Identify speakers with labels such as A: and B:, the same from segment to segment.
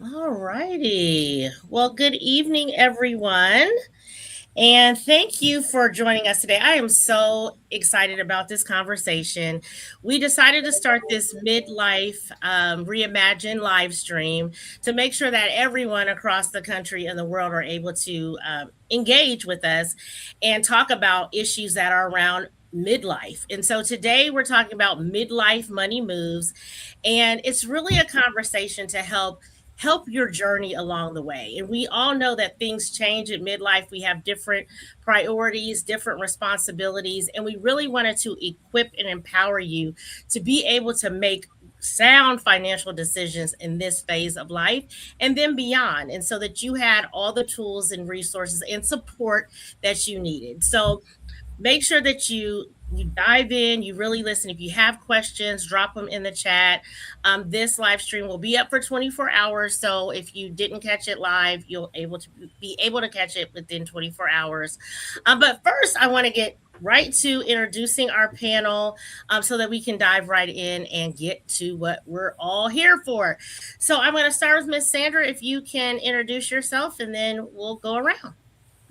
A: All righty. Well, good evening, everyone. And thank you for joining us today. I am so excited about this conversation. We decided to start this midlife reimagine live stream to make sure that everyone across the country and the world are able to engage with us and talk about issues that are around midlife. And so today we're talking about midlife money moves, and it's really a conversation to help your journey along the way. And we all know that things change at midlife. We have different priorities, different responsibilities, and we really wanted to equip and empower you to be able to make sound financial decisions in this phase of life and then beyond, and so that you had all the tools and resources and support that you needed. So make sure that you dive in, you really listen. If you have questions, drop them in the chat. This live stream will be up for 24 hours, so if you didn't catch it live, you'll be able to catch it within 24 hours. But first, I want to get right to introducing our panel, so that we can dive right in and get to what we're all here for. So I'm going to start with Miss Sandra. If you can introduce yourself, and then we'll go around.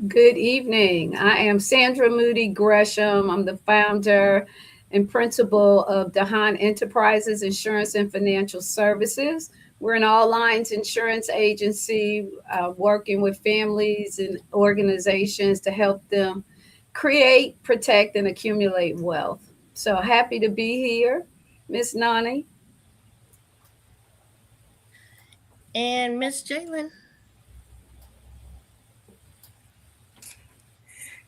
B: Good evening. I am Sandra Moody Gresham. I'm the founder and principal of Dahan Enterprises Insurance and Financial Services. We're an all lines insurance agency working with families and organizations to help them create, protect, and accumulate wealth. So happy to be here, Miss Nani.
A: And Miss Jalyn.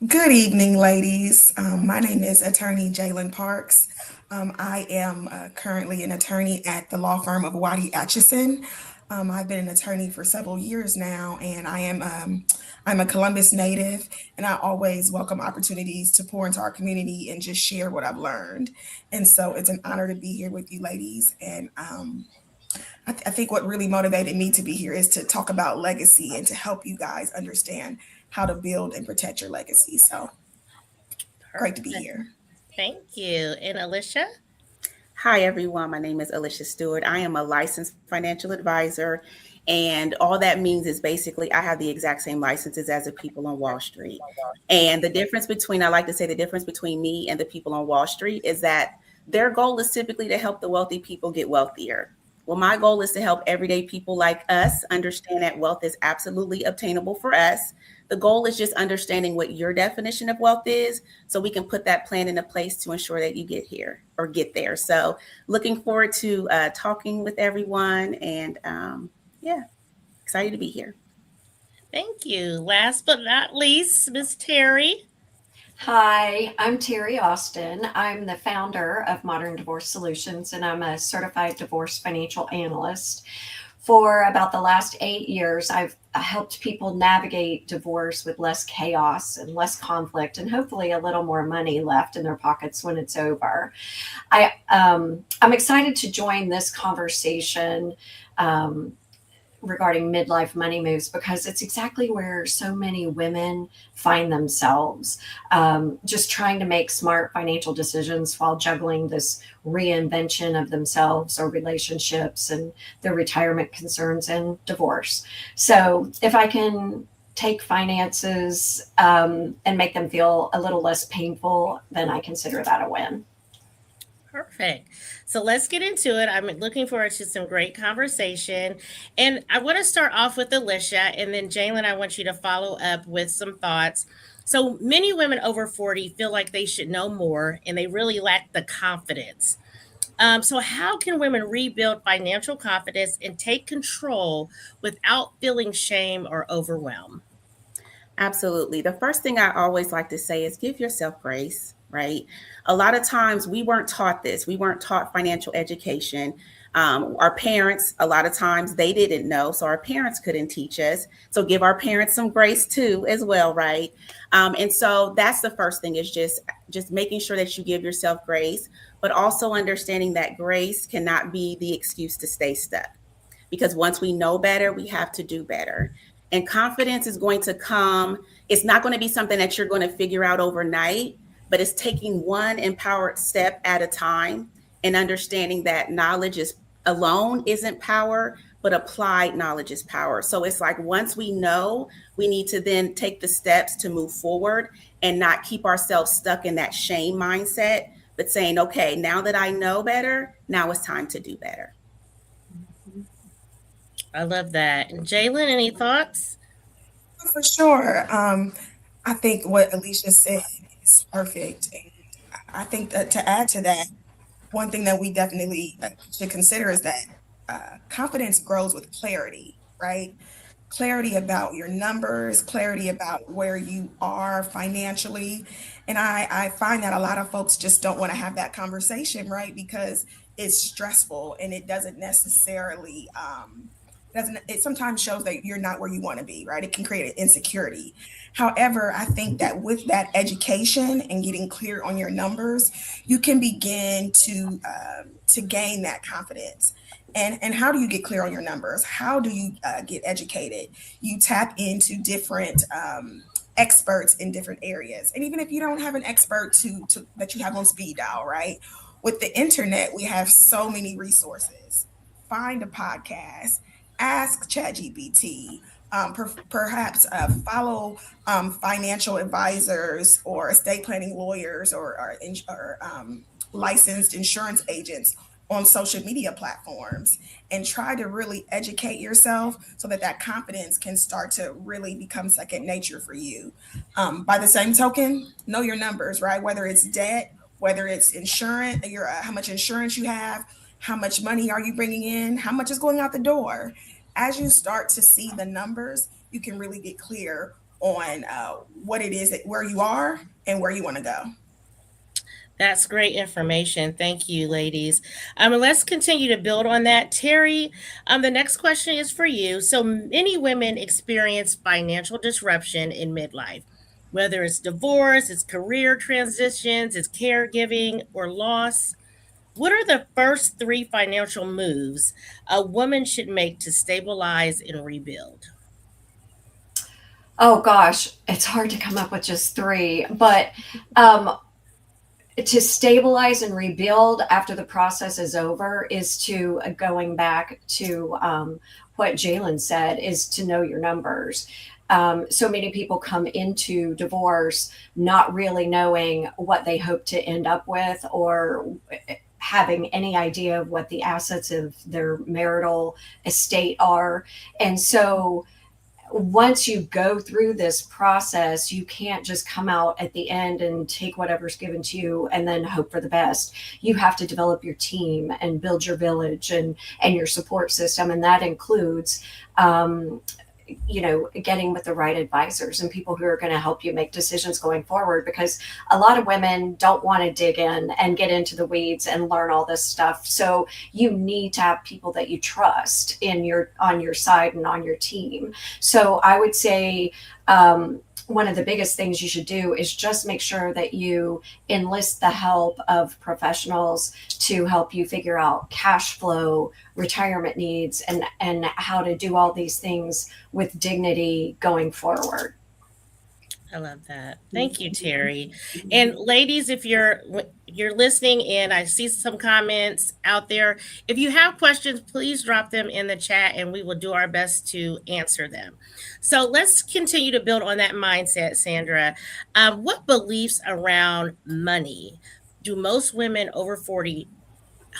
C: Good evening, ladies. My name is Attorney Jalyn Parks. I am currently an attorney at the law firm of Waddy Atchison. I've been an attorney for several years now, and I'm a Columbus native, and I always welcome opportunities to pour into our community and just share what I've learned. And so it's an honor to be here with you, ladies. And I think what really motivated me to be here is to talk about legacy and to help you guys understand how to build and protect your legacy. So great to be
A: Perfect.
C: here.
A: Thank you. And Alicia?
D: Hi, everyone. My name is Alisha Stewart. I am a licensed financial advisor. And all that means is basically I have the exact same licenses as the people on Wall Street. And I like to say the difference between me and the people on Wall Street is that their goal is typically to help the wealthy people get wealthier. Well, my goal is to help everyday people like us understand that wealth is absolutely obtainable for us. The goal is just understanding what your definition of wealth is so we can put that plan into place to ensure that you get here or get there. So looking forward to talking with everyone and yeah, excited to be here.
A: Thank you. Last but not least, Miss Terry.
E: Hi, I'm Terry Austin. I'm the founder of Modern Divorce Solutions, and I'm a certified divorce financial analyst. For about the last 8 years, I've helped people navigate divorce with less chaos and less conflict, and hopefully a little more money left in their pockets when it's over. I'm excited to join this conversation. Regarding midlife money moves because it's exactly where so many women find themselves, just trying to make smart financial decisions while juggling this reinvention of themselves or relationships and their retirement concerns and divorce. So if I can take finances and make them feel a little less painful, then I consider that a win.
A: Perfect. So let's get into it. I'm looking forward to some great conversation. And I want to start off with Alicia, and then Jalyn, I want you to follow up with some thoughts. So many women over 40 feel like they should know more and they really lack the confidence. So, how can women rebuild financial confidence and take control without feeling shame or overwhelm?
D: Absolutely. The first thing I always like to say is give yourself grace, right? A lot of times we weren't taught this. We weren't taught financial education. Our parents, a lot of times they didn't know, so our parents couldn't teach us. So give our parents some grace too, as well, right? And so that's the first thing is just making sure that you give yourself grace, but also understanding that grace cannot be the excuse to stay stuck. Because once we know better, we have to do better. And confidence is going to come. It's not going to be something that you're going to figure out overnight, but it's taking one empowered step at a time and understanding that knowledge is alone isn't power, but applied knowledge is power. So it's like once we know, we need to then take the steps to move forward and not keep ourselves stuck in that shame mindset, but saying, okay, now that I know better, now it's time to do better.
A: I love that. And Jalyn, any thoughts?
C: For sure. I think what Alisha said is perfect. And I think that to add to that, one thing that we definitely should consider is that confidence grows with clarity, right? Clarity about your numbers, clarity about where you are financially. And I find that a lot of folks just don't want to have that conversation, right? Because it's stressful and it doesn't necessarily doesn't it sometimes shows that you're not where you want to be, right? It can create an insecurity. However, I think that with that education and getting clear on your numbers, you can begin to gain that confidence. And how do you get clear on your numbers? How do you get educated? You tap into different experts in different areas. And even if you don't have an expert to that you have on speed dial, right? With the internet, we have so many resources. Find a podcast, ask ChatGPT, perhaps follow financial advisors or estate planning lawyers or licensed insurance agents on social media platforms, and try to really educate yourself so that that confidence can start to really become second nature for you. By the same token, know your numbers, right? Whether it's debt, whether it's insurance, how much insurance you have, how much money are you bringing in, how much is going out the door. As you start to see the numbers, you can really get clear on what it is that where you are and where you want to go.
A: That's great information. Thank you, ladies. Let's continue to build on that. Terry, the next question is for you. So many women experience financial disruption in midlife, whether it's divorce, it's career transitions, it's caregiving, or loss. What are the first three financial moves a woman should make to stabilize and rebuild?
E: Oh gosh, it's hard to come up with just three, but um, to stabilize and rebuild after the process is over is to going back to what Jalyn said, is to know your numbers. So many people come into divorce not really knowing what they hope to end up with, or having any idea of what the assets of their marital estate are. And so once you go through this process, you can't just come out at the end and take whatever's given to you and then hope for the best. You have to develop your team and build your village and your support system. And that includes, getting with the right advisors and people who are going to help you make decisions going forward, because a lot of women don't want to dig in and get into the weeds and learn all this stuff. So you need to have people that you trust on your side and on your team. So I would say, one of the biggest things you should do is just make sure that you enlist the help of professionals to help you figure out cash flow, retirement needs, and how to do all these things with dignity going forward.
A: I love that. Thank you, Terry. And ladies, if you're listening and I see some comments out there, if you have questions, please drop them in the chat and we will do our best to answer them. So let's continue to build on that mindset, Sandra. What beliefs around money do most women over 40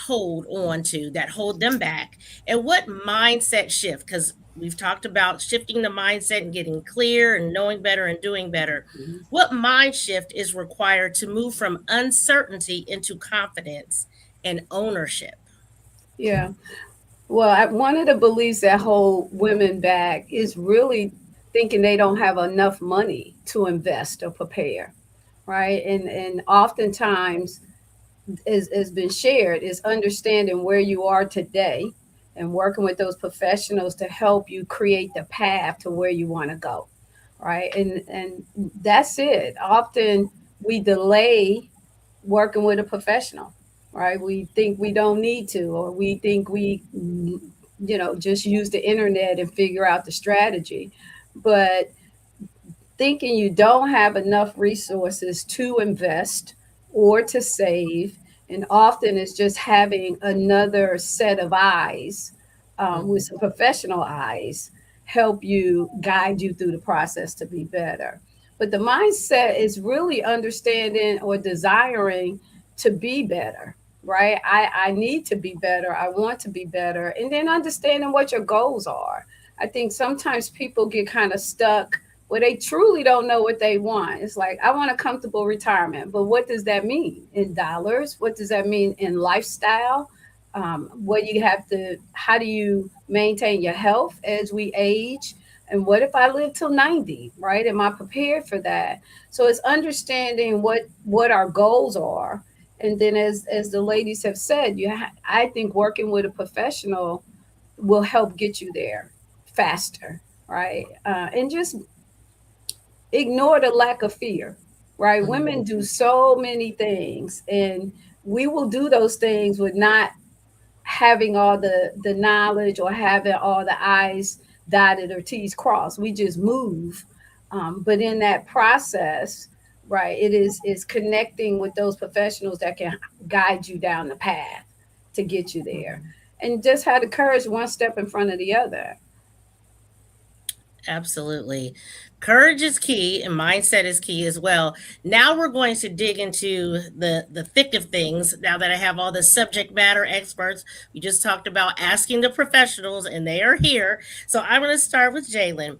A: hold on to that hold them back? And what mindset shift? Because we've talked about shifting the mindset and getting clear and knowing better and doing better. What mind shift is required to move from uncertainty into confidence and ownership?
B: Yeah. Well, one of the beliefs that hold women back is really thinking they don't have enough money to invest or prepare, right? And oftentimes, as has been shared, is understanding where you are today and working with those professionals to help you create the path to where you want to go, right? And that's it. Often we delay working with a professional, right? We think we don't need to, or we think we just use the internet and figure out the strategy. But thinking you don't have enough resources to invest or to save And often it's just having another set of eyes, with some professional eyes, help you guide you through the process to be better. But the mindset is really understanding or desiring to be better, right? I need to be better. I want to be better. And then understanding what your goals are. I think sometimes people get kind of stuck where they truly don't know what they want. It's like, I want a comfortable retirement, but what does that mean in dollars? What does that mean in lifestyle? What you have to, how do you maintain your health as we age? And what if I live till 90, right? Am I prepared for that? So it's understanding what our goals are. And then as the ladies have said, I think working with a professional will help get you there faster, right? And just ignore the lack of fear, right? Women do so many things, and we will do those things with not having all the knowledge or having all the I's dotted or T's crossed. We just move. But in that process, right, it is connecting with those professionals that can guide you down the path to get you there. And just have the courage one step in front of the other.
A: Absolutely. Courage is key and mindset is key as well. Now we're going to dig into the thick of things now that I have all the subject matter experts. We just talked about asking the professionals and they are here. So I'm going to start with Jalyn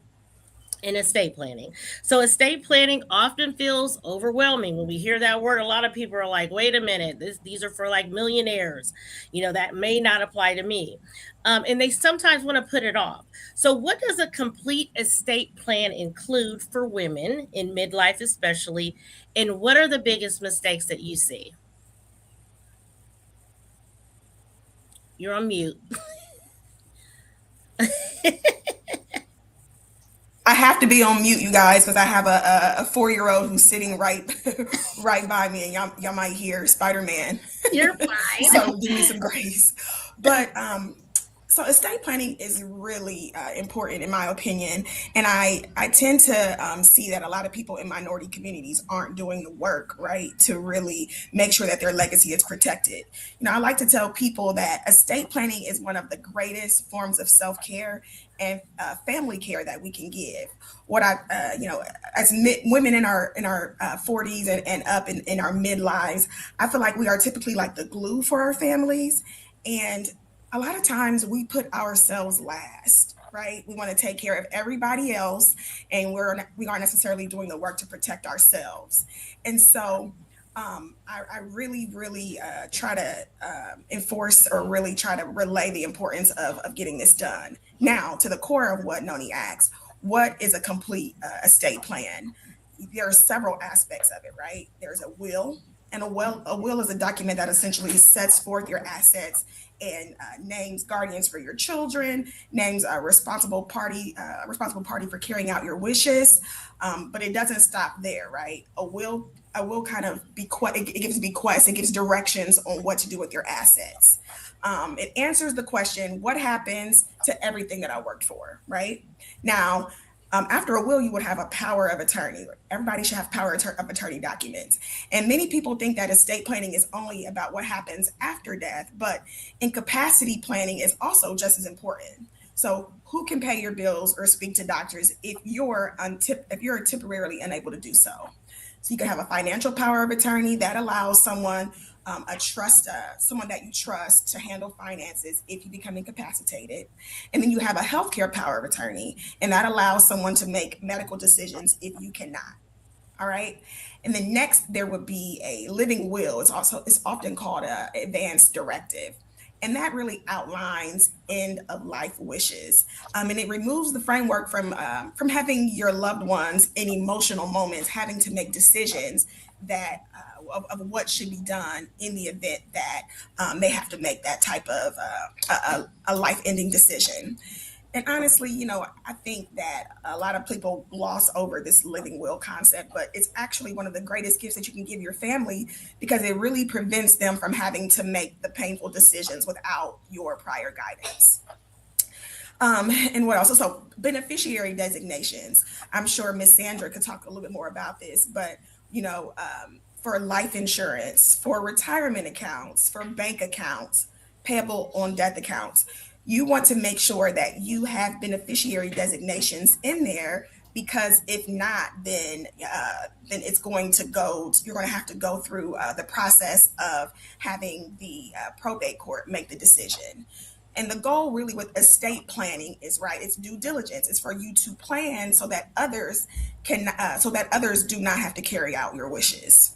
A: in estate planning. So estate planning often feels overwhelming. When we hear that word, a lot of people are like, wait a minute, these are for like millionaires. That may not apply to me. And they sometimes want to put it off. So what does a complete estate plan include for women in midlife especially? And what are the biggest mistakes that you see? You're on mute.
C: I have to be on mute, you guys, because I have a 4-year-old who's sitting right right by me, and y'all might hear Spider-Man.
A: You're fine.
C: So give me some grace. But so estate planning is really important in my opinion, and I tend to see that a lot of people in minority communities aren't doing the work right to really make sure that their legacy is protected. I like to tell people that estate planning is one of the greatest forms of self-care and family care that we can give. What as women in our 40s and up in our midlives, I feel like we are typically like the glue for our families, and a lot of times we put ourselves last, right? We want to take care of everybody else, and we aren't necessarily doing the work to protect ourselves. And so I really, really try to enforce or really try to relay the importance of getting this done. Now, to the core of what Noni asks, what is a complete estate plan? There are several aspects of it, right? There's a will, and a will is a document that essentially sets forth your assets and names guardians for your children, names a responsible party for carrying out your wishes. But it doesn't stop there, right? A will kind of it gives bequests, it gives directions on what to do with your assets. It answers the question, what happens to everything that I worked for, right? Now, after a will, you would have a power of attorney. Everybody should have power of attorney documents. And many people think that estate planning is only about what happens after death, but incapacity planning is also just as important. So who can pay your bills or speak to doctors if you're temporarily unable to do so? So you can have a financial power of attorney that allows someone someone that you trust to handle finances if you become incapacitated. And then you have a healthcare power of attorney, and that allows someone to make medical decisions if you cannot. All right. And then next, there would be a living will. It's often called a advance directive. And that really outlines end of life wishes, and it removes the framework from having your loved ones in emotional moments having to make decisions that of what should be done in the event that they have to make that type of a life ending decision. And honestly, I think that a lot of people gloss over this living will concept, but it's actually one of the greatest gifts that you can give your family because it really prevents them from having to make the painful decisions without your prior guidance. And what else? So beneficiary designations. I'm sure Miss Sandra could talk a little bit more about this, but for life insurance, for retirement accounts, for bank accounts, payable on death accounts. You want to make sure that you have beneficiary designations in there, because if not, then it's going to go. You're going to have to go through the process of having the probate court make the decision. And the goal really with estate planning is, right, it's due diligence. It's for you to plan so that others do not have to carry out your wishes.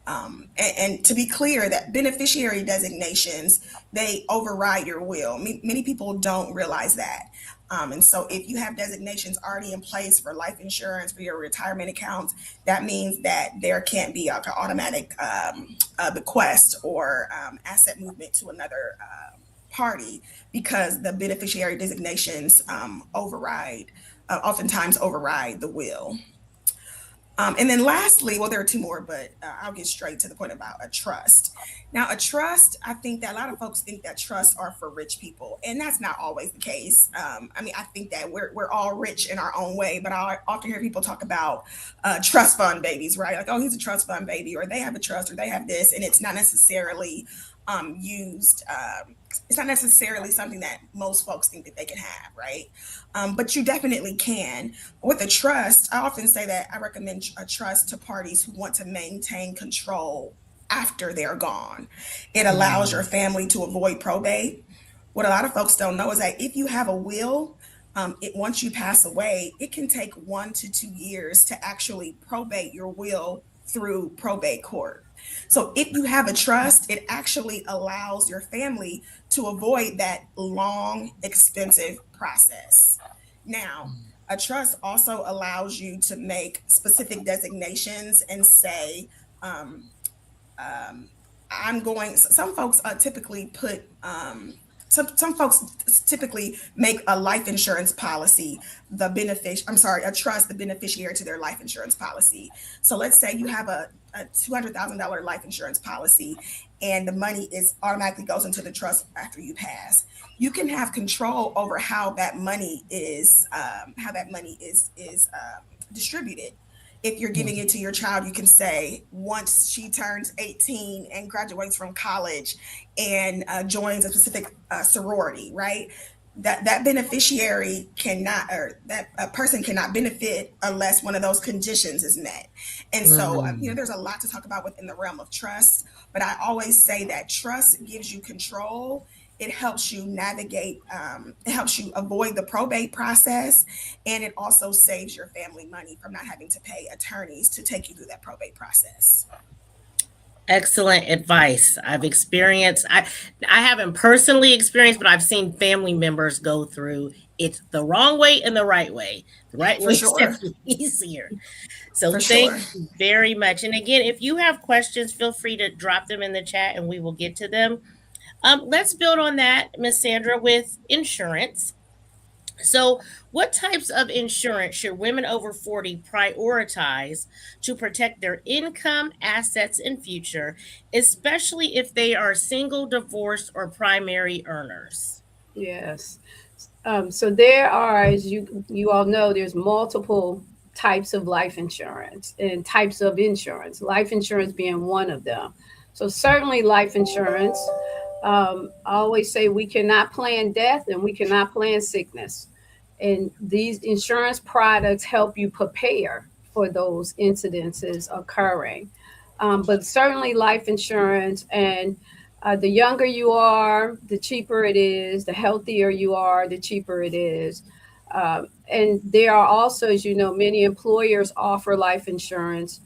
C: And to be clear, that beneficiary designations, they override your will. Many people don't realize that. And so if you have designations already in place for life insurance, for your retirement accounts, that means that there can't be like an automatic bequest or asset movement to another party, because the beneficiary designations oftentimes override the will. And then lastly, well, there are two more, but I'll get straight to the point about a trust. Now, a trust, I think that a lot of folks think that trusts are for rich people, and that's not always the case. I think that we're all rich in our own way, but I often hear people talk about trust fund babies, right? Like, oh, he's a trust fund baby, or they have a trust, or they have this, and it's not necessarily used. It's not necessarily something that most folks think that they can have, right? But you definitely can. With a trust, I often say that I recommend a trust to parties who want to maintain control after they're gone. It allows your family to avoid probate. What a lot of folks don't know is that if you have a will, once you pass away, it can take 1 to 2 years to actually probate your will through probate court. So if you have a trust, it actually allows your family to avoid that long, expensive process. Now, a trust also allows you to make specific designations and say, some folks typically put, some folks typically make a life insurance policy a trust the beneficiary to their life insurance policy. So let's say you have a $200,000 life insurance policy, and the money is automatically goes into the trust after you pass. You can have control over how that money is distributed. If you're giving it to your child, you can say, once she turns 18 and graduates from college and joins a specific sorority, right? That beneficiary cannot, or that a person cannot benefit unless one of those conditions is met. And so, there's a lot to talk about within the realm of trust, but I always say that trust gives you control. It helps you navigate, it helps you avoid the probate process, and it also saves your family money from not having to pay attorneys to take you through that probate process.
A: Excellent advice. I haven't personally experienced, but I've seen family members go through it the wrong way and the right way. The right way is definitely easier. So thank you very much. And again, if you have questions, feel free to drop them in the chat and we will get to them. Let's build on that, Ms. Sandra, with insurance. So, what types of insurance should women over 40 prioritize to protect their income, assets, and future, especially if they are single, divorced, or primary earners?
B: Yes. So there are, as you all know, there's multiple types of life insurance and types of insurance, life insurance being one of them. So certainly life insurance. I always say we cannot plan death and we cannot plan sickness. And these insurance products help you prepare for those incidences occurring. But certainly life insurance, and the younger you are, the cheaper it is. The healthier you are, the cheaper it is. And there are also, as you know, many employers offer life insurance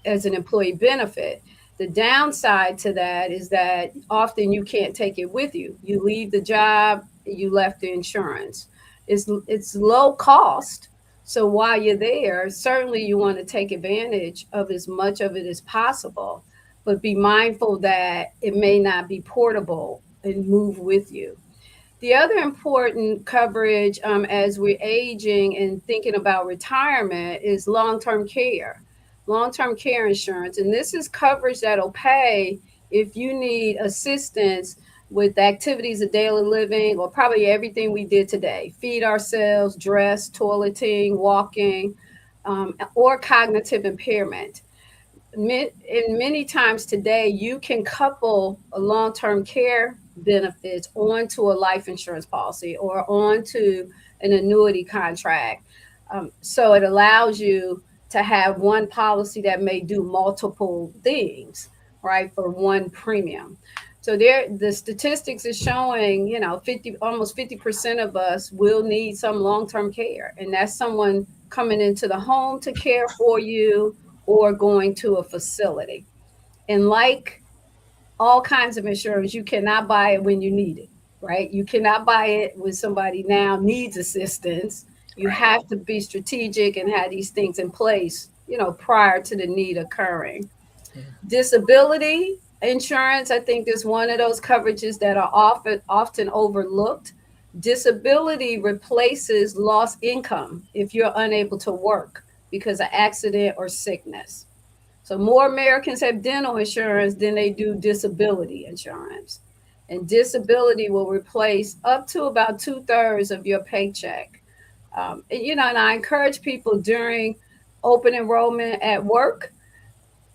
B: as an employee benefit. The downside to that is that often you can't take it with you. You leave the job, you left the insurance. It's low cost. So while you're there, certainly you want to take advantage of as much of it as possible, but be mindful that it may not be portable and move with you. The other important coverage as we're aging and thinking about retirement is long-term care insurance. And this is coverage that'll pay if you need assistance with activities of daily living, or probably everything we did today: feed ourselves, dress, toileting, walking, or cognitive impairment. in many times today, you can couple a long-term care benefits onto a life insurance policy or onto an annuity contract. So it allows you to have one policy that may do multiple things, right, for one premium. So there, the statistics is showing, 50% of us will need some long-term care, and that's someone coming into the home to care for you or going to a facility. And like all kinds of insurance, you cannot buy it when you need it, right? You cannot buy it when somebody now needs assistance. You
A: Right.
B: have to be strategic and have these things in place, prior to the need occurring. Disability insurance, I think, is one of those coverages that are often overlooked. Disability replaces lost income if you're unable to work because of accident or sickness. So more Americans have dental insurance than they do disability insurance. And disability will replace up to about 2/3 of your paycheck. And I encourage people during open enrollment at work,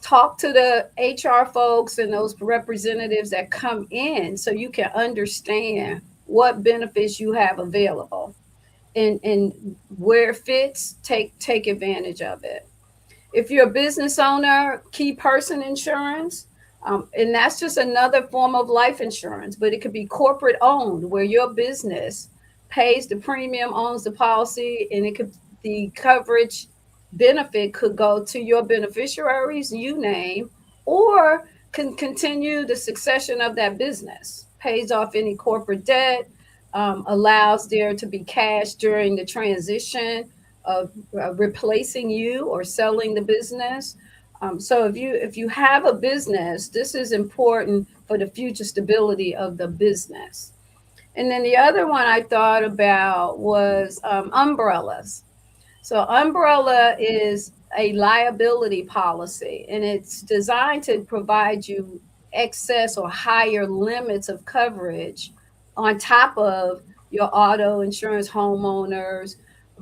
B: talk to the HR folks and those representatives that come in so you can understand what benefits you have available, and where it fits, take advantage of it. If you're a business owner, key person insurance, and that's just another form of life insurance, but it could be corporate owned, where your business pays the premium, owns the policy, and it could, the coverage benefit could go to your beneficiaries you name, or can continue the succession of that business, pays off any corporate debt, allows there to be cash during the transition of replacing you or selling the business. So if you have a business, this is important for the future stability of the business. And then the other one I thought about was umbrellas. So umbrella is a liability policy, and it's designed to provide you excess or higher limits of coverage on top of your auto insurance, homeowners,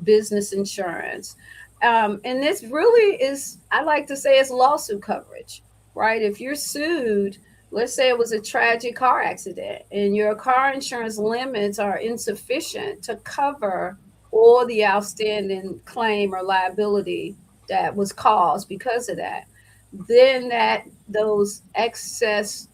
B: business insurance. And this really is, I like to say, it's lawsuit coverage, right? If you're sued, let's say it was a tragic car accident and your car insurance limits are insufficient to cover all the outstanding claim or liability that was caused because of that, then that those excess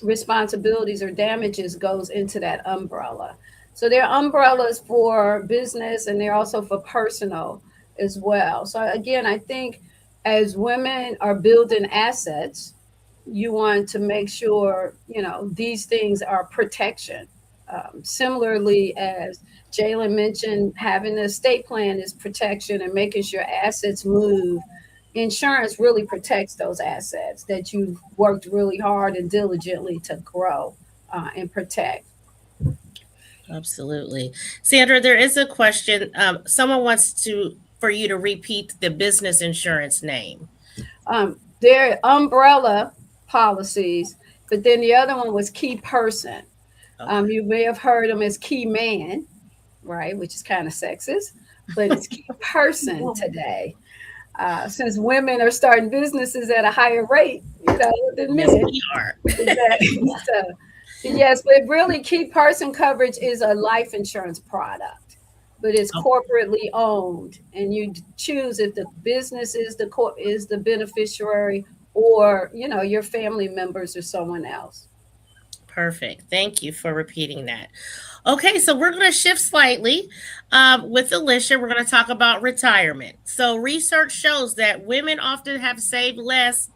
B: responsibilities or damages goes into that umbrella. So there are umbrellas for business and they're also for personal as well. So again, I think as women are building assets, you want to make sure these things are protection. Similarly, as Jalyn mentioned, having an estate plan is protection and making sure assets move. Insurance really protects those assets that you've worked really hard and diligently to grow and protect.
A: Absolutely. Sandra, there is a question. Someone wants for you to repeat the business insurance name.
B: They're umbrella policies, but then the other one was key person.
A: Okay.
B: You may have heard them as key man, right, which is kind of sexist, but it's key person today. Since women are starting businesses at a higher rate, than
A: Yes,
B: men.
A: we are.
B: Exactly. So, yes, but really, key person coverage is a life insurance product, but it's
A: Oh,
B: corporately owned, and you choose if the business is the beneficiary, or your family members or someone else.
A: perfect. Thank you for repeating that. Okay, so we're going to shift slightly with Alisha. We're going to talk about retirement. So, research shows that women often have saved less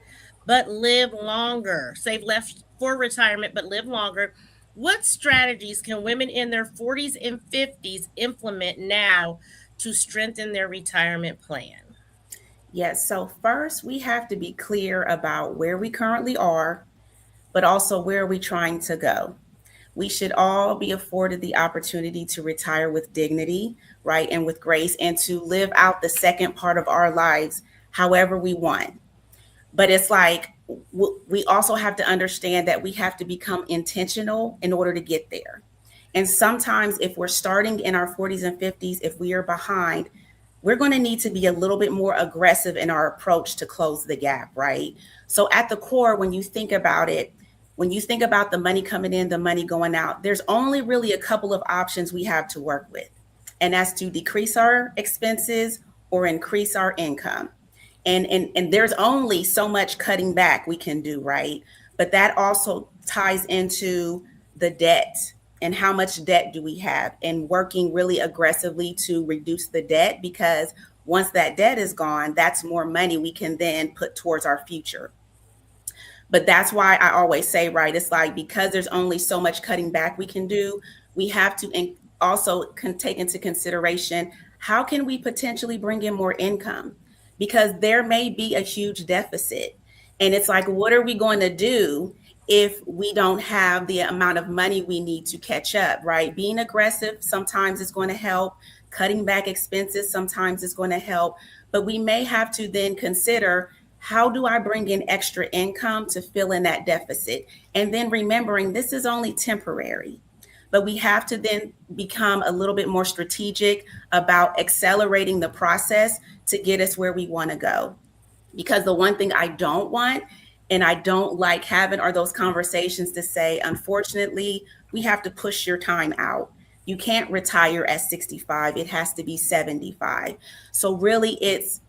A: but live longer, save less for retirement but live longer. What strategies can women in their 40s and 50s implement now to strengthen their retirement plan?
D: Yes. So first, we have to be clear about where we currently are, but also where are we trying to go. We should all be afforded the opportunity to retire with dignity, right, and with grace, and to live out the second part of our lives however we want. But it's like we also have to understand that we have to become intentional in order to get there. And sometimes, if we're starting in our 40s and 50s, if we are behind, we're going to need to be a little bit more aggressive in our approach to close the gap, right? So at the core, when you think about it, when you think about the money coming in, the money going out, there's only really a couple of options we have to work with. And that's to decrease our expenses or increase our income. And there's only so much cutting back we can do, right? But that also ties into the debt and how much debt do we have, and working really aggressively to reduce the debt, because once that debt is gone, that's more money we can then put towards our future. But that's why I always say, right, it's like, because there's only so much cutting back we can do, we have to also take into consideration, how can we potentially bring in more income? Because there may be a huge deficit. And it's like, what are we going to do if we don't have the amount of money we need to catch up, right? Being aggressive sometimes is going to help. Cutting back expenses sometimes is going to help. But we may have to then consider, how do I bring in extra income to fill in that deficit? And then remembering this is only temporary. But we have to then become a little bit more strategic about accelerating the process to get us where we want to go. Because the one thing I don't want, and I don't like having, are those conversations to say, unfortunately, we have to push your time out. You can't retire at 65. It has to be 75. So really it's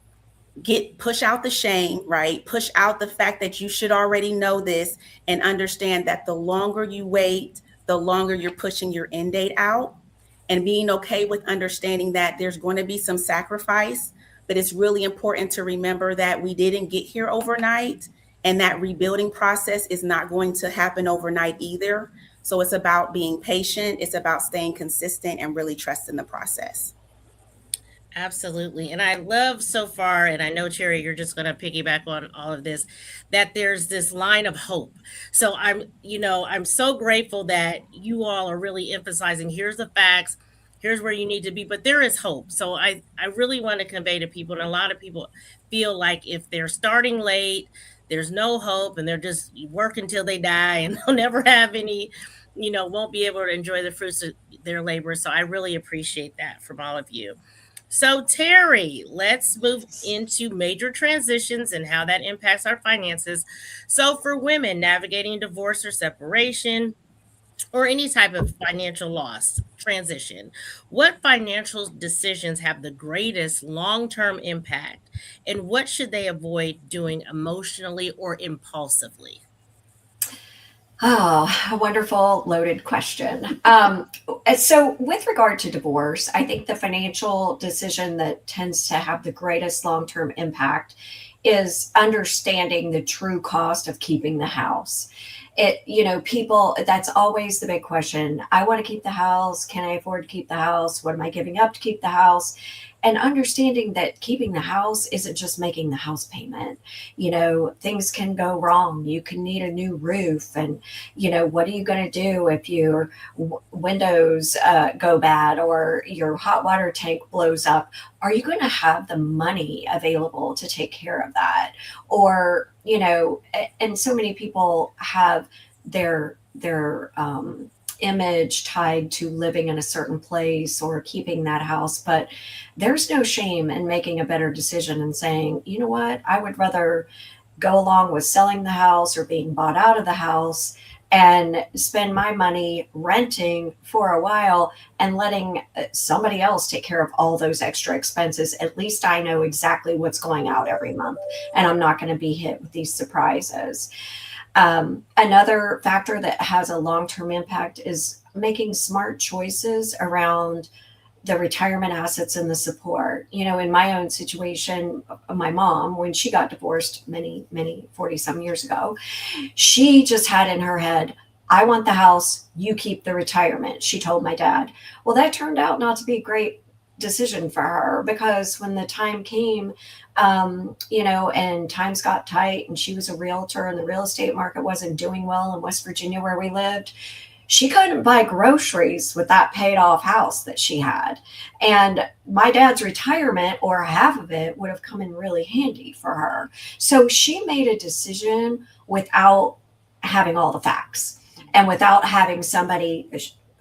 D: push out the shame, right? Push out the fact that you should already know this, and understand that the longer you wait, the longer you're pushing your end date out, and being okay with understanding that there's going to be some sacrifice. But it's really important to remember that we didn't get here overnight, and that rebuilding process is not going to happen overnight either. So it's about being patient. It's about staying consistent and really trusting the process.
A: Absolutely. And I love so far, and I know, Cherry, you're just going to piggyback on all of this, that there's this line of hope. So I'm so grateful that you all are really emphasizing, here's the facts, here's where you need to be, but there is hope. So I really want to convey to people, and a lot of people feel like if they're starting late, there's no hope, and they're just work until they die, and they'll never have any, won't be able to enjoy the fruits of their labor. So I really appreciate that from all of you. So, Terry, let's move into major transitions and how that impacts our finances. So, for women navigating divorce or separation or any type of financial loss transition, what financial decisions have the greatest long term impact, and what should they avoid doing emotionally or impulsively?
E: Oh, a wonderful loaded question. So, with regard to divorce, I think the financial decision that tends to have the greatest long term impact is understanding the true cost of keeping the house. People, that's always the big question. I want to keep the house. Can I afford to keep the house? What am I giving up to keep the house? And understanding that keeping the house isn't just making the house payment. Things can go wrong. You can need a new roof. And, what are you going to do if your windows go bad or your hot water tank blows up? Are you going to have the money available to take care of that? Or, and so many people have their image tied to living in a certain place or keeping that house. But there's no shame in making a better decision and saying, you know what, I would rather go along with selling the house or being bought out of the house and spend my money renting for a while and letting somebody else take care of all those extra expenses. At least I know exactly what's going out every month, and I'm not going to be hit with these surprises. Another factor that has a long-term impact is making smart choices around the retirement assets and the support. In my own situation, my mom, when she got divorced many 40 some years ago, she just had in her head, I want the house, you keep the retirement. She told my dad. Well, that turned out not to be a great decision for her, because when the time came, and times got tight, and she was a realtor and the real estate market wasn't doing well in West Virginia where we lived, she couldn't buy groceries with that paid off house that she had. And my dad's retirement, or half of it, would have come in really handy for her. So she made a decision without having all the facts and without having somebody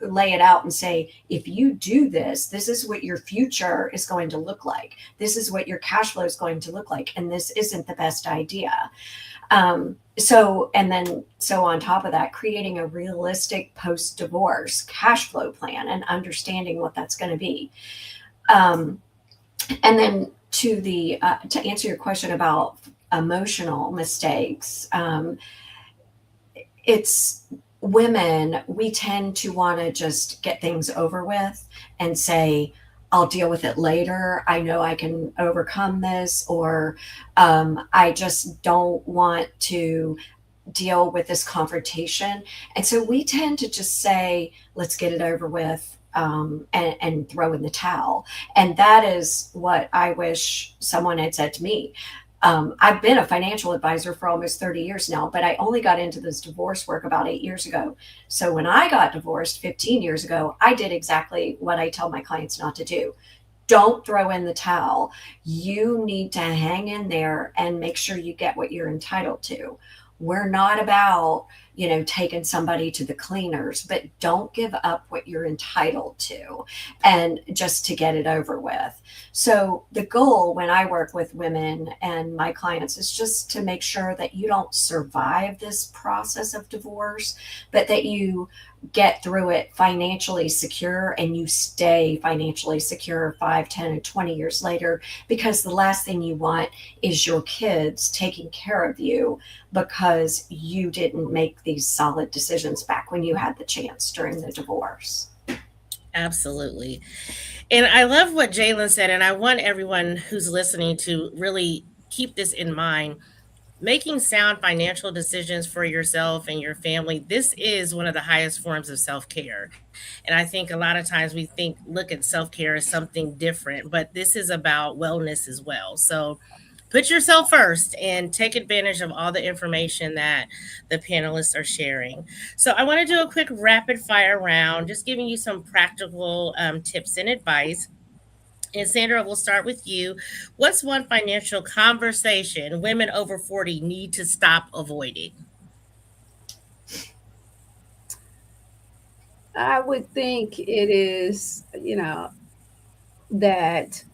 E: lay it out and say, if you do this, this is what your future is going to look like. This is what your cash flow is going to look like. And this isn't the best idea. So on top of that, creating a realistic post-divorce cash flow plan and understanding what that's going to be. And then to answer your question about emotional mistakes, it's women, we tend to want to just get things over with and say, I'll deal with it later. I know I can overcome this, or I just don't want to deal with this confrontation. And so we tend to just say, let's get it over with, and throw in the towel. And that is what I wish someone had said to me. I've been a financial advisor for almost 30 years now, but I only got into this divorce work about 8 years ago. So when I got divorced 15 years ago, I did exactly what I tell my clients not to do. Don't throw in the towel. You need to hang in there and make sure you get what you're entitled to. We're not about, taking somebody to the cleaners, but don't give up what you're entitled to, and just to get it over with. So the goal when I work with women and my clients is just to make sure that you don't survive this process of divorce, but that you get through it financially secure, and you stay financially secure 5, 10, and 20 years later, because the last thing you want is your kids taking care of you because you didn't make these solid decisions back when you had the chance during the divorce.
A: Absolutely. And I love what Jalyn said, and I want everyone who's listening to really keep this in mind. Making sound financial decisions for yourself and your family, this is one of the highest forms of self-care. And I think a lot of times we look at self-care as something different, but this is about wellness as well. So put yourself first and take advantage of all the information that the panelists are sharing. So I want to do a quick rapid fire round, just giving you some practical tips and advice. And Sandra, we'll start with you. What's one financial conversation women over 40 need to stop avoiding?
B: I would think it is, that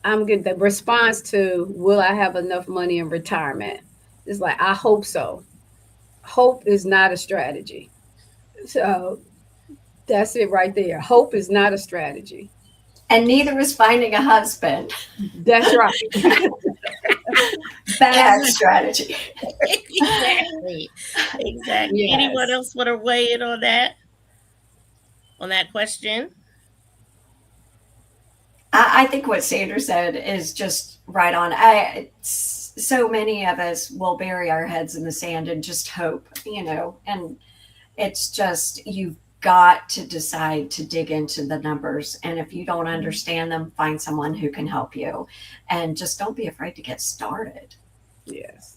B: I'm good. The response to, will I have enough money in retirement? It's like, I hope so. Hope is not a strategy. So that's it right there. Hope is not a strategy.
E: And neither is finding a husband.
B: That's right.
E: Bad strategy.
A: Exactly. Exactly.
B: Yes.
A: Anyone else want to weigh in on that? On that question?
E: I think what Sandra said is just right on. So many of us will bury our heads in the sand and just hope, and it's just, you've got to decide to dig into the numbers. And if you don't understand them, find someone who can help you, and just don't be afraid to get started.
B: Yes.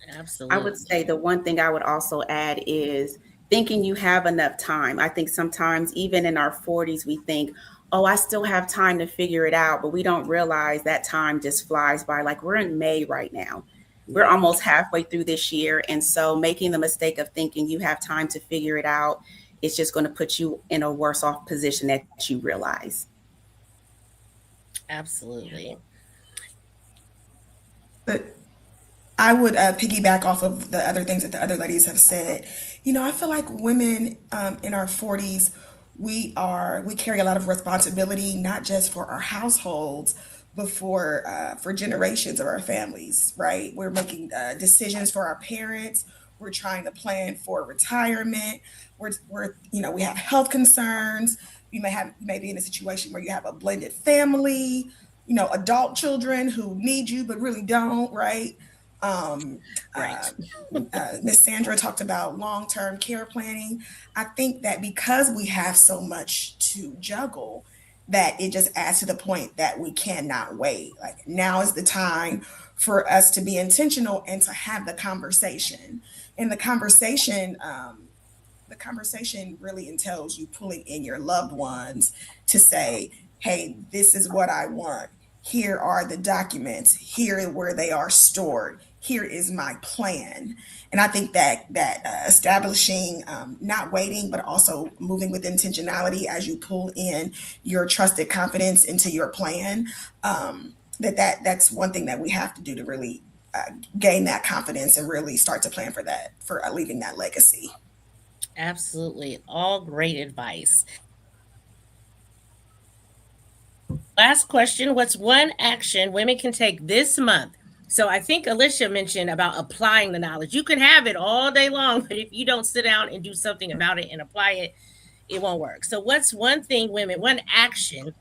A: Absolutely.
D: I would say the one thing I would also add is thinking you have enough time. I think sometimes even in our 40s, we think, oh, I still have time to figure it out, but we don't realize that time just flies by. Like, we're in May right now. We're almost halfway through this year. And so making the mistake of thinking you have time to figure it out, it's just going to put you in a worse off position that you realize.
A: Absolutely.
C: But I would piggyback off of the other things that the other ladies have said. I feel like women in our 40s, we carry a lot of responsibility, not just for our households, but for generations of our families. Right? We're making decisions for our parents. We're trying to plan for retirement. We have health concerns. You may be in a situation where you have a blended family. Adult children who need you but really don't. Right?
A: Right.
C: Miss Sandra talked about long-term care planning. I think that because we have so much to juggle, that it just adds to the point that we cannot wait. Like, now is the time for us to be intentional and to have the conversation. And the conversation really entails you pulling in your loved ones to say, hey, this is what I want. Here are the documents. Here where they are stored. here is my plan. And I think that establishing, not waiting, but also moving with intentionality as you pull in your trusted confidence into your plan. That's one thing that we have to do to really gain that confidence and really start to plan for that, for leaving that legacy.
A: Absolutely. All great advice. Last question. What's one action women can take this month? So I think Alisha mentioned about applying the knowledge. You can have it all day long, but if you don't sit down and do something about it and apply it, it won't work. So what's one thing one action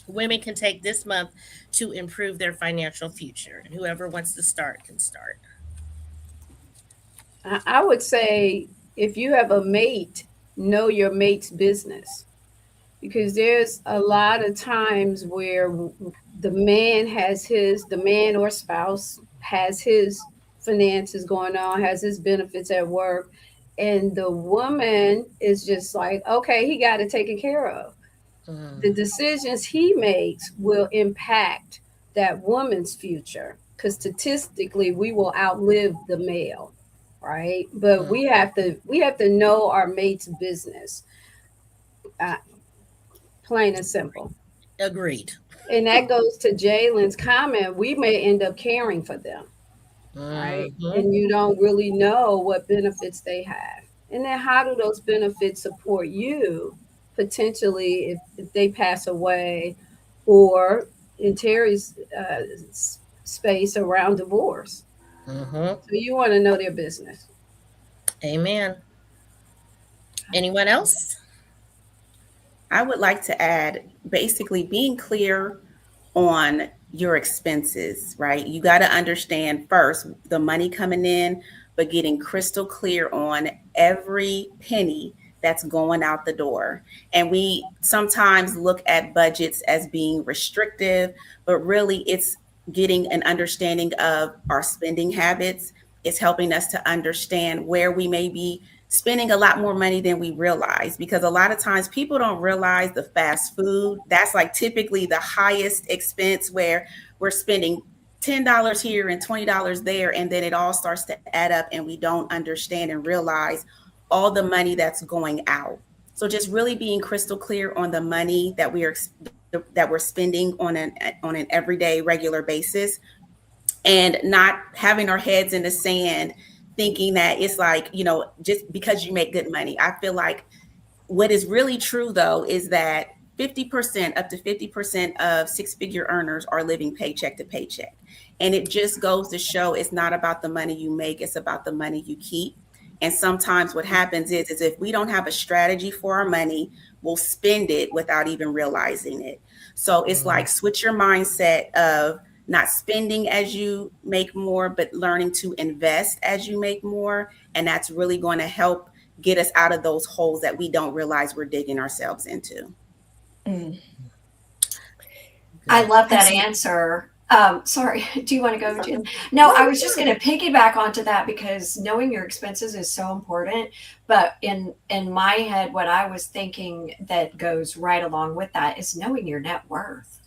A: women can take this month to improve their financial future? And whoever wants to start can start.
B: I would say if you have a mate, know your mate's business, because there's a lot of times where the man or spouse has his finances going on, has his benefits at work, and the woman is just like, okay, he got it taken care of. The decisions he makes will impact that woman's future, because statistically we will outlive the male, right? But we have to know our mate's business, plain and simple.
A: Agreed.
B: And that goes to Jalyn's comment. We may end up caring for them, right? And you don't really know what benefits they have. And then how do those benefits support you potentially if they pass away, or in TERRIE's space around divorce? So you want to know their business.
A: Amen. Anyone else?
D: I would like to add basically being clear on your expenses, right? You got to understand first the money coming in, but getting crystal clear on every penny that's going out the door. And we sometimes look at budgets as being restrictive, but really it's getting an understanding of our spending habits. It's helping us to understand where we may be spending a lot more money than we realize, because a lot of times people don't realize the fast food, that's like typically the highest expense, where we're spending $10 here and $20 there, and then it all starts to add up and we don't understand and realize all the money that's going out. So just really being crystal clear on the money that we're spending on an everyday regular basis, and not having our heads in the sand thinking that it's like, just because you make good money. I feel like what is really true though is that 50%, up to 50% of six-figure earners are living paycheck to paycheck. And it just goes to show it's not about the money you make, it's about the money you keep. And sometimes what happens is if we don't have a strategy for our money, we'll spend it without even realizing it. So it's like switch your mindset of not spending as you make more, but learning to invest as you make more. And that's really going to help get us out of those holes that we don't realize we're digging ourselves into.
E: I love that answer. Sorry, do you want to go, Jim? No, I was just going to piggyback onto that, because knowing your expenses is so important. But in my head, what I was thinking that goes right along with that is knowing your net worth.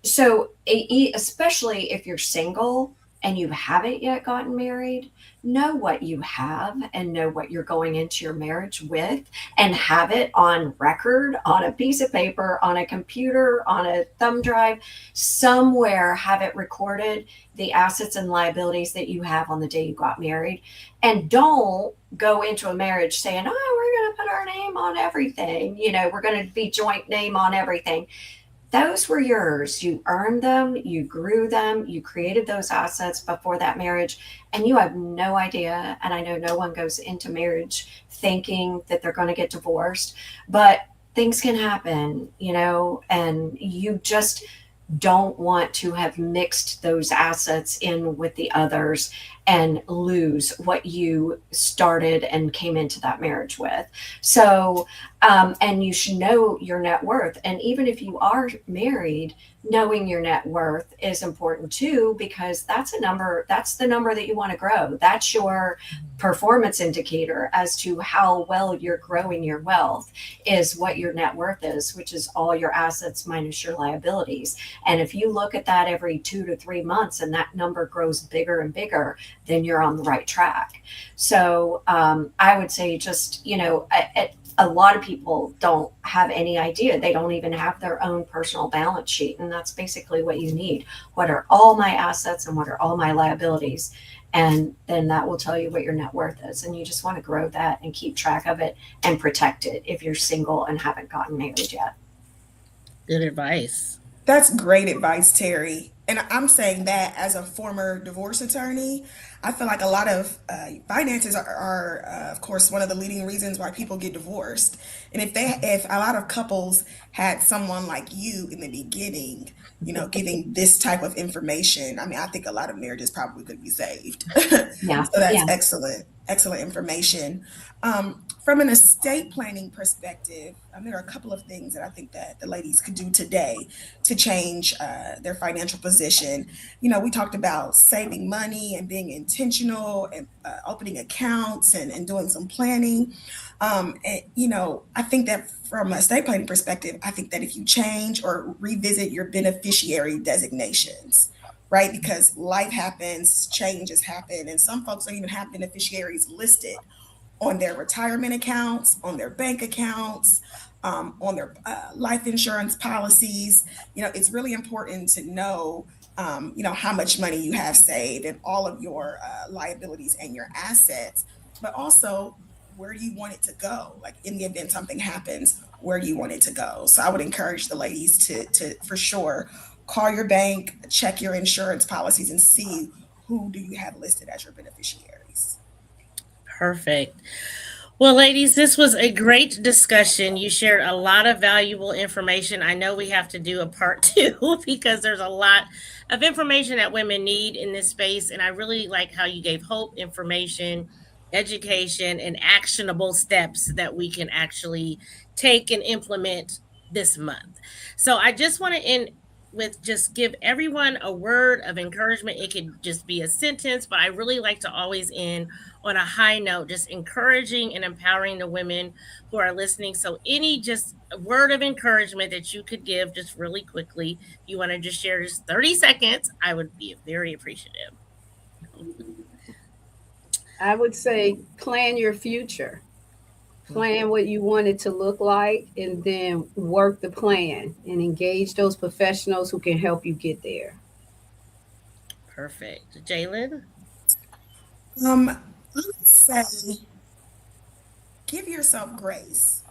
E: So especially if you're single and you haven't yet gotten married, know what you have and know what you're going into your marriage with, and have it on record, on a piece of paper, on a computer, on a thumb drive, somewhere. Have it recorded, the assets and liabilities that you have on the day you got married. And don't go into a marriage saying, oh, we're going to put our name on everything. We're going to be joint name on everything. Those were yours. You earned them, you grew them, you created those assets before that marriage, and you have no idea. And I know no one goes into marriage thinking that they're going to get divorced, but things can happen, and you just don't want to have mixed those assets in with the others and lose what you started and came into that marriage with. So, and you should know your net worth. And even if you are married, knowing your net worth is important too, because that's the number that you want to grow. That's your performance indicator as to how well you're growing your wealth, is what your net worth is, which is all your assets minus your liabilities. And if you look at that every 2 to 3 months and that number grows bigger and bigger, then you're on the right track. So I would say just, a lot of people don't have any idea. They don't even have their own personal balance sheet. And that's basically what you need. What are all my assets and what are all my liabilities? And then that will tell you what your net worth is. And you just want to grow that and keep track of it and protect it if you're single and haven't gotten married yet.
A: Good advice.
C: That's great advice, Terry. And I'm saying that as a former divorce attorney, I feel like a lot of finances are of course, one of the leading reasons why people get divorced. And if a lot of couples had someone like you in the beginning, giving this type of information, I mean, I think a lot of marriages probably could be saved.
E: Yeah.
C: So that's
E: Yeah.
C: excellent information. From an estate planning perspective, there are a couple of things that I think that the ladies could do today to change their financial position. We talked about saving money and being intentional and opening accounts and doing some planning. I think that from an estate planning perspective, I think that if you change or revisit your beneficiary designations, right? Because life happens, changes happen, and some folks don't even have beneficiaries listed on their retirement accounts, on their bank accounts, on their life insurance policies. It's really important to know, how much money you have saved and all of your liabilities and your assets, but also where do you want it to go? Like in the event something happens, where do you want it to go? So I would encourage the ladies to for sure call your bank, check your insurance policies, and see who do you have listed as your beneficiaries.
A: Perfect. Well, ladies, this was a great discussion. You shared a lot of valuable information. I know we have to do a part two because there's a lot of information that women need in this space. And I really like how you gave hope, information, education, and actionable steps that we can actually take and implement this month. So I just want to end with just give everyone a word of encouragement. It could just be a sentence, but I really like to always end on a high note, just encouraging and empowering the women who are listening. So, any just a word of encouragement that you could give just really quickly, if you want to just share just 30 seconds, I would be very appreciative.
B: I would say plan your future. Plan what you want it to look like, and then work the plan and engage those professionals who can help you get there.
A: Perfect. Jalyn?
C: Let's say give yourself grace.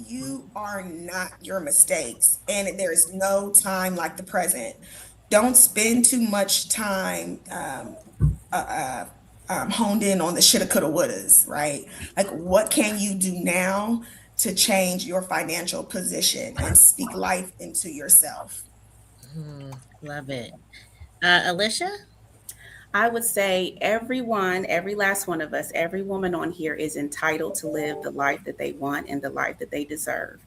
C: You are not your mistakes, and there is no time like the present. Don't spend too much time uh, honed in on the shoulda, coulda, wouldas, right? Like, what can you do now to change your financial position and speak life into yourself?
A: Love it. Alisha?
D: I would say everyone, every last one of us, every woman on here is entitled to live the life that they want and the life that they deserve.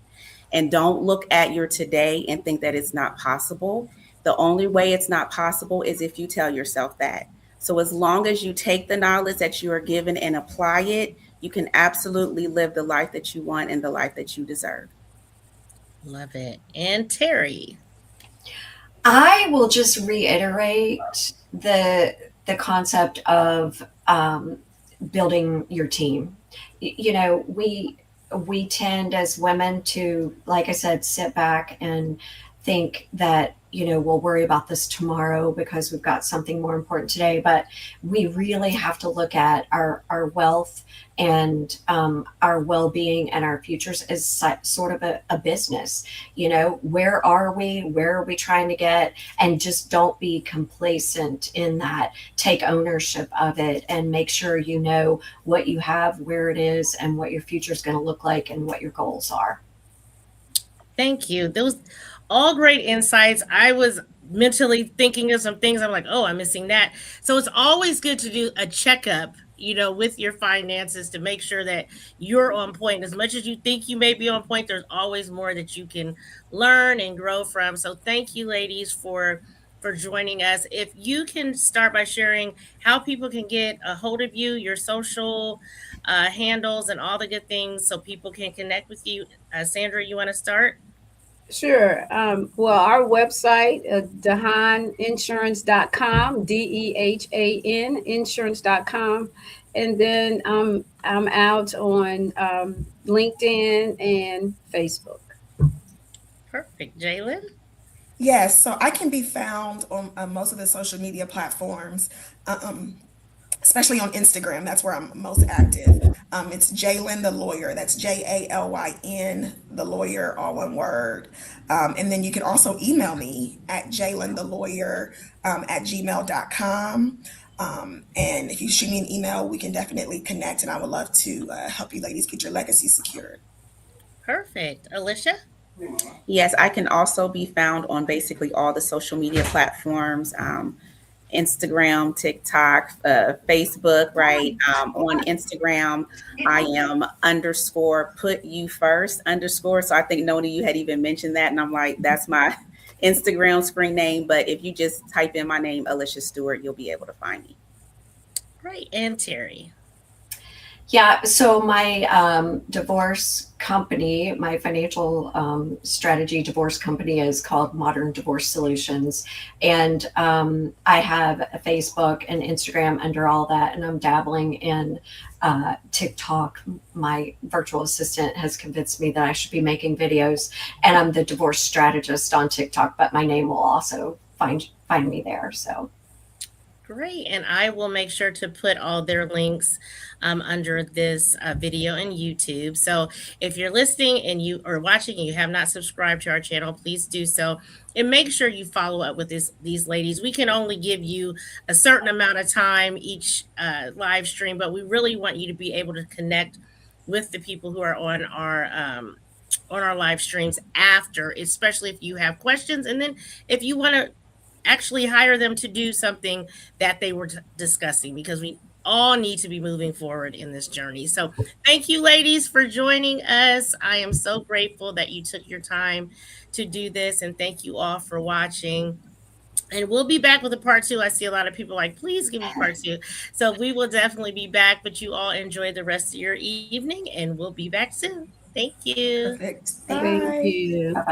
D: And don't look at your today and think that it's not possible. The only way it's not possible is if you tell yourself that. So as long as you take the knowledge that you are given and apply it, you can absolutely live the life that you want and the life that you deserve.
A: Love it. And Terry?
E: I will just reiterate the concept of building your team. We tend as women to, like I said, sit back and think that we'll worry about this tomorrow because we've got something more important today. But we really have to look at our wealth and our well-being and our futures as sort of a business. Where are we? Where are we trying to get? And just don't be complacent in that. Take ownership of it and make sure you know what you have, where it is, and what your future is going to look like and what your goals are.
A: Thank you. Those all great insights. I was mentally thinking of some things. I'm like, oh, I'm missing that. So it's always good to do a checkup, with your finances to make sure that you're on point. As much as you think you may be on point, there's always more that you can learn and grow from. So thank you, ladies, for joining us. If you can start by sharing how people can get a hold of you, your social handles, and all the good things so people can connect with you. Sandra, you want to start?
B: Sure. Well, our website, dehaninsurance.com, DEHAN insurance.com. And then I'm out on LinkedIn and Facebook.
A: Perfect. Jalyn?
C: Yes, so I can be found on most of the social media platforms, um, especially on Instagram. That's where I'm most active. It's Jalyn the Lawyer. That's JALYN the Lawyer, all one word. And then you can also email me at JalynTheLawyer at gmail.com. And if you shoot me an email, we can definitely connect, and I would love to help you ladies get your legacy secured.
A: Perfect. Alisha?
D: Yes, I can also be found on basically all the social media platforms. Instagram, TikTok, Facebook, right? On Instagram, I am underscore put you first underscore. So I think Nona, you had even mentioned that. And I'm like, that's my Instagram screen name. But if you just type in my name, Alisha Stewart, you'll be able to find me.
A: Right. And TERRIE?
E: Yeah, so my divorce company, my financial strategy divorce company is called Modern Divorce Solutions. And I have a Facebook and Instagram under all that, and I'm dabbling in TikTok. My virtual assistant has convinced me that I should be making videos, and I'm the divorce strategist on TikTok, but my name will also find me there. So
A: Great. And I will make sure to put all their links under this video in YouTube. So if you're listening and you are watching and you have not subscribed to our channel, please do so. And make sure you follow up with these ladies. We can only give you a certain amount of time each live stream, but we really want you to be able to connect with the people who are on our live streams after, especially if you have questions. And then if you want to actually hire them to do something that they were discussing, because we all need to be moving forward in this journey. So thank you ladies for joining us. I am so grateful that you took your time to do this, and thank you all for watching. And we'll be back with a part two. I see a lot of people like, please give me part two. So we will definitely be back, but you all enjoy the rest of your evening, and we'll be back soon. Thank you.
C: Perfect.
D: Thank you.
B: Thank
C: Bye.
B: you.
E: bye bye.